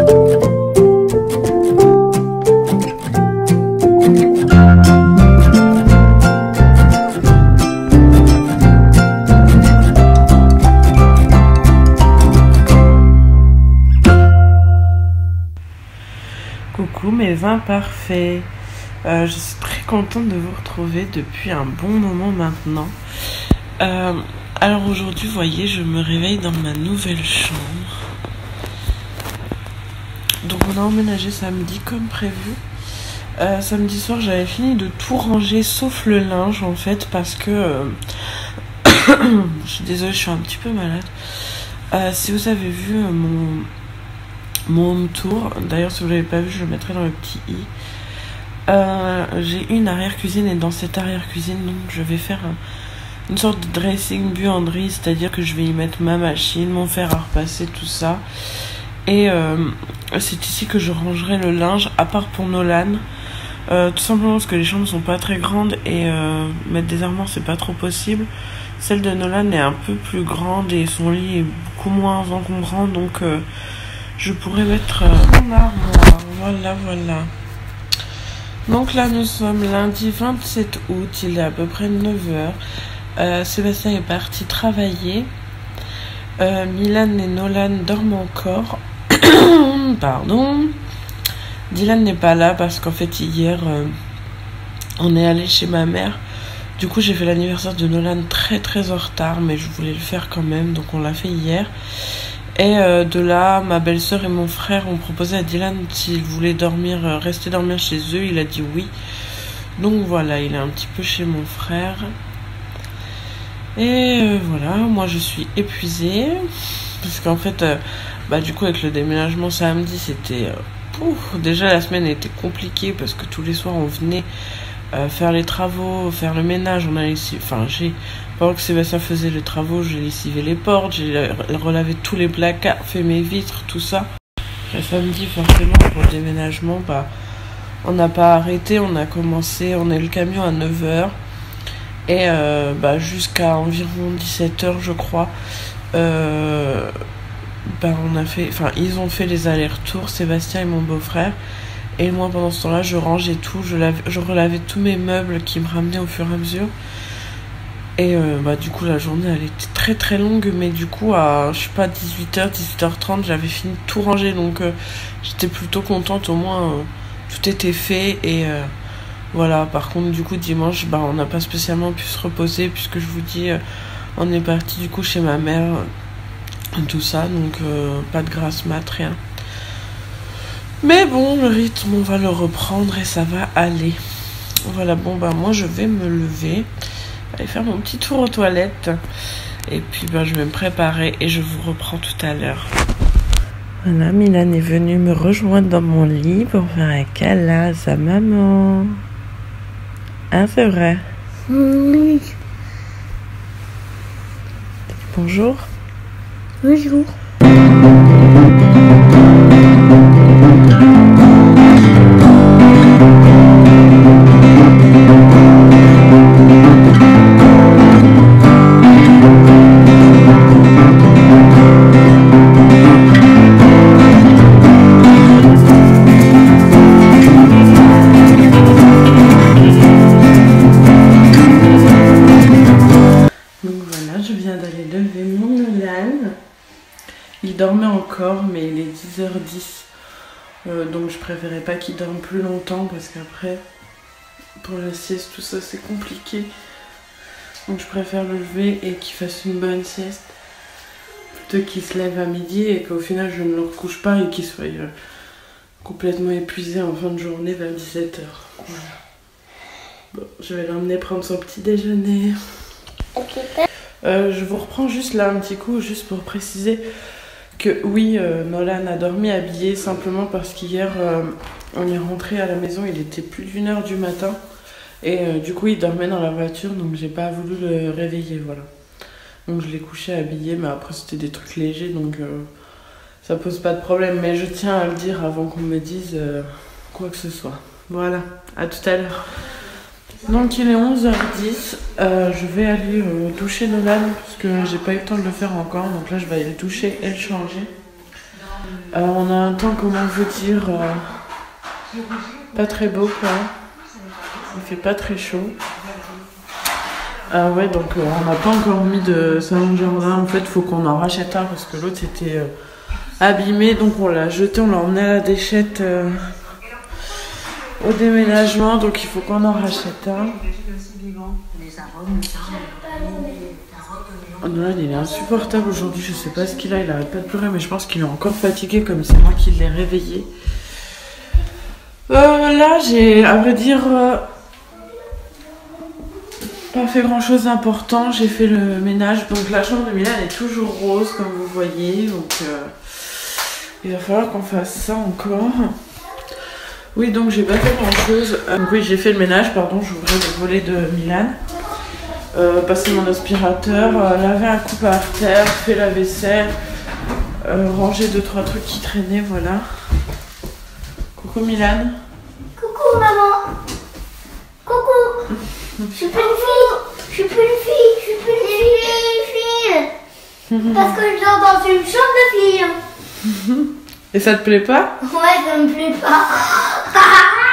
Coucou mes vins parfaits, je suis très contente de vous retrouver depuis un bon moment maintenant. Alors aujourd'hui, vous voyez, je me réveille dans ma nouvelle chambre. Donc on a emménagé samedi comme prévu. Samedi soir, j'avais fini de tout ranger sauf le linge en fait parce que je suis désolée, je suis un petit peu malade. Si vous avez vu mon home tour, d'ailleurs si vous ne l'avez pas vu, je le mettrai dans le petit i. J'ai une arrière-cuisine et dans cette arrière-cuisine, donc je vais faire une sorte de dressing buanderie, c'est-à-dire que je vais y mettre ma machine, mon fer à repasser, tout ça. Et c'est ici que je rangerai le linge, à part pour Nolan. Tout simplement parce que les chambres sont pas très grandes et mettre des armoires c'est pas trop possible. Celle de Nolan est un peu plus grande et son lit est beaucoup moins encombrant, donc je pourrais mettre mon armoire. Voilà. Donc là nous sommes lundi 27 août, il est à peu près 9h. Sébastien est parti travailler. Milan et Nolan dorment encore. Pardon. Dylan n'est pas là parce qu'en fait hier on est allé chez ma mère. Du coup j'ai fait l'anniversaire de Nolan très en retard, mais je voulais le faire quand même, donc on l'a fait hier. Et de là, ma belle-sœur et mon frère ont proposé à Dylan s'il voulait rester dormir chez eux. Il a dit oui. Donc voilà, il est un petit peu chez mon frère. Et voilà, moi je suis épuisée. Parce qu'en fait, du coup avec le déménagement samedi, c'était... déjà la semaine était compliquée parce que tous les soirs on venait faire les travaux, faire le ménage. Pendant que Sébastien faisait les travaux, j'ai lessivé les portes, j'ai relavé tous les placards, fait mes vitres, tout ça. Et samedi, forcément, pour le déménagement, on n'a pas arrêté, on a eu le camion à 9h. Et jusqu'à environ 17h, je crois, ils ont fait les allers-retours, Sébastien et mon beau-frère. Et moi, pendant ce temps-là, je rangeais tout, je relavais tous mes meubles qui me ramenaient au fur et à mesure. Et du coup, la journée, elle était très longue, mais du coup, à 18h, 18h30, j'avais fini de tout ranger. Donc, j'étais plutôt contente, au moins, tout était fait. Et voilà, par contre, du coup, dimanche, on n'a pas spécialement pu se reposer, puisque je vous dis, on est parti du coup chez ma mère, tout ça, donc pas de grasse mat, rien. Mais bon, le rythme, on va le reprendre et ça va aller. Voilà, moi je vais me lever, aller faire mon petit tour aux toilettes. Et puis je vais me préparer et je vous reprends tout à l'heure. Voilà, Milan est venue me rejoindre dans mon lit pour faire un câlin à sa maman. Hein, c'est vrai? Oui. Bonjour. Bonjour. Il dormait encore, mais il est 10h10. Donc je préférais pas qu'il dorme plus longtemps parce qu'après, pour la sieste, tout ça c'est compliqué. Donc je préfère le lever et qu'il fasse une bonne sieste plutôt qu'il se lève à midi et qu'au final je ne le recouche pas et qu'il soit complètement épuisé en fin de journée vers 17h. Voilà. Bon, je vais l'emmener prendre son petit déjeuner. Je vous reprends juste là un petit coup, juste pour préciser que oui, Nolan a dormi habillé simplement parce qu'hier on est rentré à la maison, il était plus d'1h du matin et du coup il dormait dans la voiture, donc j'ai pas voulu le réveiller, voilà. Donc je l'ai couché habillé, mais après c'était des trucs légers, donc ça pose pas de problème, mais je tiens à le dire avant qu'on me dise quoi que ce soit. Voilà, à tout à l'heure. Donc il est 11h10, je vais aller doucher Nolan parce que j'ai pas eu le temps de le faire encore, donc là je vais aller le doucher et le changer. On a un temps, comment vous dire, pas très beau quoi. Il fait pas très chaud. Ouais, donc on n'a pas encore mis de salon de jardin. En fait, faut qu'on en rachète un parce que l'autre était abîmé. Donc on l'a jeté, on l'a emmené à la déchette au déménagement. Donc il faut qu'on en rachète un. Oh, Nolan, il est insupportable aujourd'hui. Je sais pas ce qu'il a. Il arrête pas de pleurer, mais je pense qu'il est encore fatigué comme c'est moi qui l'ai réveillé. Là, j'ai, à vrai dire, pas fait grand chose d'important. J'ai fait le ménage. Donc la chambre de Milan est toujours rose, comme vous voyez. Donc il va falloir qu'on fasse ça encore. Oui, donc j'ai pas fait grand chose. Oui, j'ai fait le ménage, pardon, j'ouvrais le volet de Milan. Passer mon aspirateur, laver un coup par terre, fait la vaisselle, ranger 2-3 trucs qui traînaient, voilà. Coucou Milan. Coucou maman. Coucou. Je suis plus une fille. Je suis plus une fille. Je suis plus une fille. Parce que je dors dans une chambre de fille. Et ça te plaît pas? Ouais, ça me plaît pas.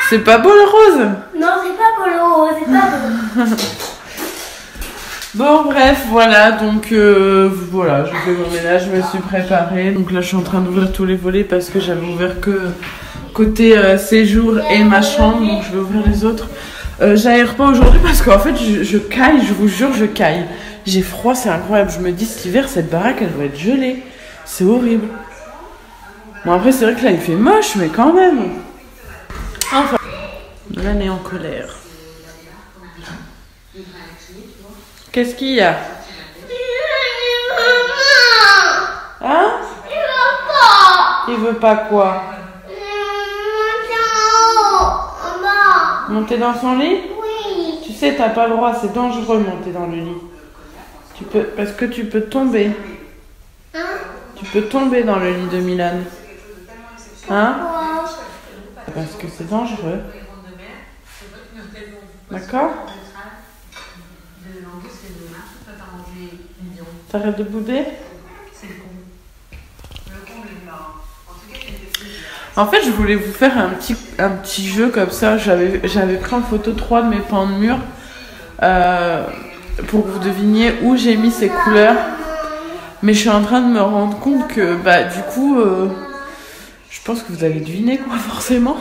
C'est pas beau le rose? Non, c'est pas beau le rose, c'est pas beau. Bon bref, voilà, donc voilà, je fais mon ménage, je me suis préparée. Donc là je suis en train d'ouvrir tous les volets parce que j'avais ouvert que côté séjour et ma chambre, donc je vais ouvrir les autres. J'aère pas aujourd'hui parce qu'en fait je caille, je vous jure je caille. J'ai froid, c'est incroyable, je me dis cet hiver cette baraque elle doit être gelée. C'est horrible. Bon après c'est vrai que là il fait moche mais quand même. Enfin, Nolan est en colère. Qu'est-ce qu'il y a? Hein? Il veut pas quoi? Monter dans son lit? Oui. Tu sais, t'as pas le droit, c'est dangereux monter dans le lit. Parce que tu peux tomber. Hein? Tu peux tomber dans le lit de Milan. Hein? Parce que c'est dangereux. D'accord? T'arrêtes de bouder? En fait, je voulais vous faire un petit jeu comme ça. J'avais pris en photo 3 de mes pans de mur pour que vous deviniez où j'ai mis ces couleurs. Mais je suis en train de me rendre compte que, du coup, je pense que vous avez deviné quoi, forcément.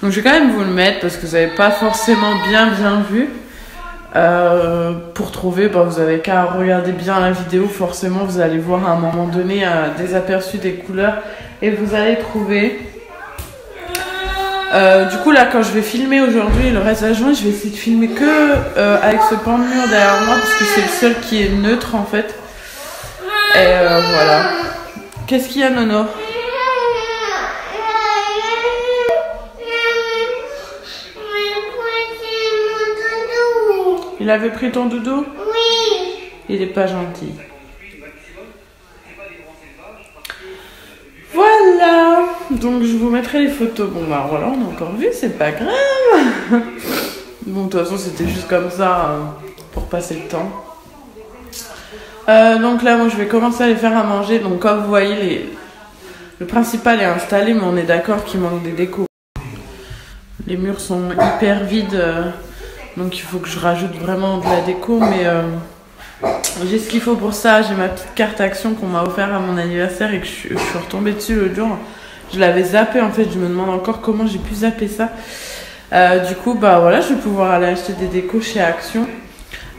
Donc, je vais quand même vous le mettre parce que vous n'avez pas forcément bien vu. Pour trouver, vous avez qu'à regarder bien la vidéo, forcément vous allez voir à un moment donné des aperçus des couleurs et vous allez trouver. Du coup là quand je vais filmer aujourd'hui le reste de la journée, je vais essayer de filmer que avec ce pan de mur derrière moi parce que c'est le seul qui est neutre en fait. Et voilà. Qu'est-ce qu'il y a Nono? Il avait pris ton doudou? Oui. Il est pas gentil. Voilà. Donc je vous mettrai les photos. Bon voilà, on a encore vu, c'est pas grave. Bon de toute façon c'était juste comme ça pour passer le temps. Donc là moi je vais commencer à les faire à manger. Donc comme vous voyez le principal est installé mais on est d'accord qu'il manque des décos. Les murs sont hyper vides. Donc il faut que je rajoute vraiment de la déco, mais j'ai ce qu'il faut pour ça. J'ai ma petite carte action qu'on m'a offert à mon anniversaire et que je suis retombée dessus l'autre jour. Je l'avais zappé en fait, je me demande encore comment j'ai pu zapper ça. Du coup, voilà, je vais pouvoir aller acheter des décos chez Action.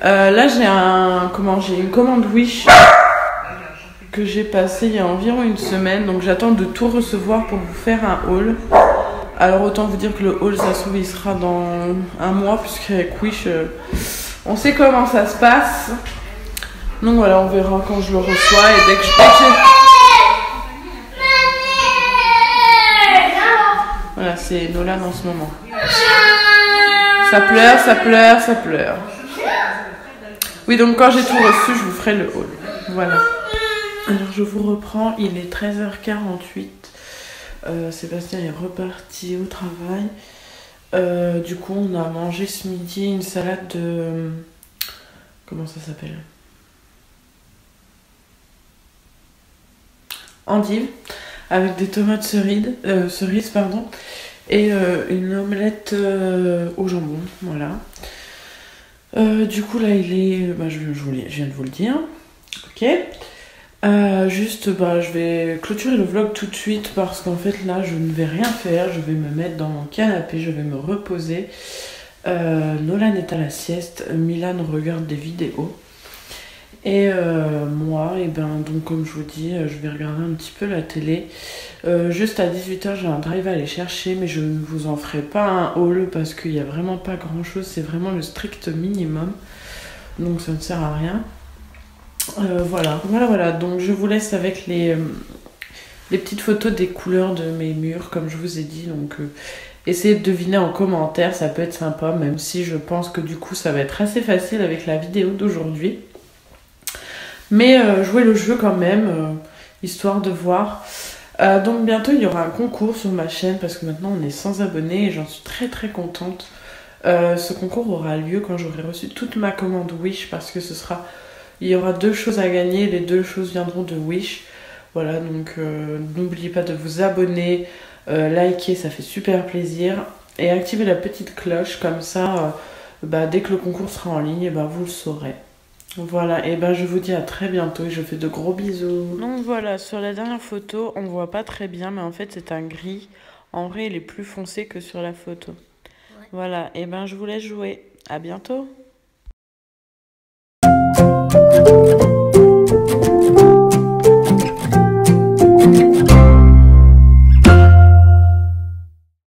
Là j'ai une commande Wish que j'ai passée il y a environ une semaine. Donc j'attends de tout recevoir pour vous faire un haul. Alors autant vous dire que le haul ça se trouve il sera dans un mois puisqu'avec Wish on sait comment ça se passe. Donc voilà, on verra quand je le reçois et dès que voilà, c'est Nolan en ce moment. Ça pleure, ça pleure, ça pleure. Oui, donc quand j'ai tout reçu, je vous ferai le haul. Voilà. Alors je vous reprends, il est 13h48. Sébastien est reparti au travail. Du coup, on a mangé ce midi une salade de... Comment ça s'appelle? Endive. avec des tomates cerises pardon, et une omelette au jambon, voilà. Du coup là il est, je viens de vous le dire, ok. Juste, je vais clôturer le vlog tout de suite parce qu'en fait là je ne vais rien faire, je vais me mettre dans mon canapé, je vais me reposer. Nolan est à la sieste, Milan regarde des vidéos. Et moi, donc comme je vous dis, je vais regarder un petit peu la télé. Juste à 18h, j'ai un drive à aller chercher, mais je ne vous en ferai pas un haul parce qu'il n'y a vraiment pas grand chose, c'est vraiment le strict minimum. Donc ça ne sert à rien. Voilà. Donc je vous laisse avec les petites photos des couleurs de mes murs, comme je vous ai dit. Donc essayez de deviner en commentaire, ça peut être sympa, même si je pense que du coup ça va être assez facile avec la vidéo d'aujourd'hui. Mais jouez le jeu quand même, histoire de voir. Donc bientôt il y aura un concours sur ma chaîne parce que maintenant on est 100 abonnés et j'en suis très très contente. Ce concours aura lieu quand j'aurai reçu toute ma commande Wish parce que il y aura 2 choses à gagner, les 2 choses viendront de Wish. Voilà, donc n'oubliez pas de vous abonner, liker, ça fait super plaisir. Et activer la petite cloche, comme ça, dès que le concours sera en ligne, vous le saurez. Voilà, et je vous dis à très bientôt et je fais de gros bisous. Donc voilà, sur la dernière photo, on voit pas très bien, mais en fait c'est un gris. En vrai, il est plus foncé que sur la photo. Ouais. Voilà, et je vous laisse jouer. À bientôt.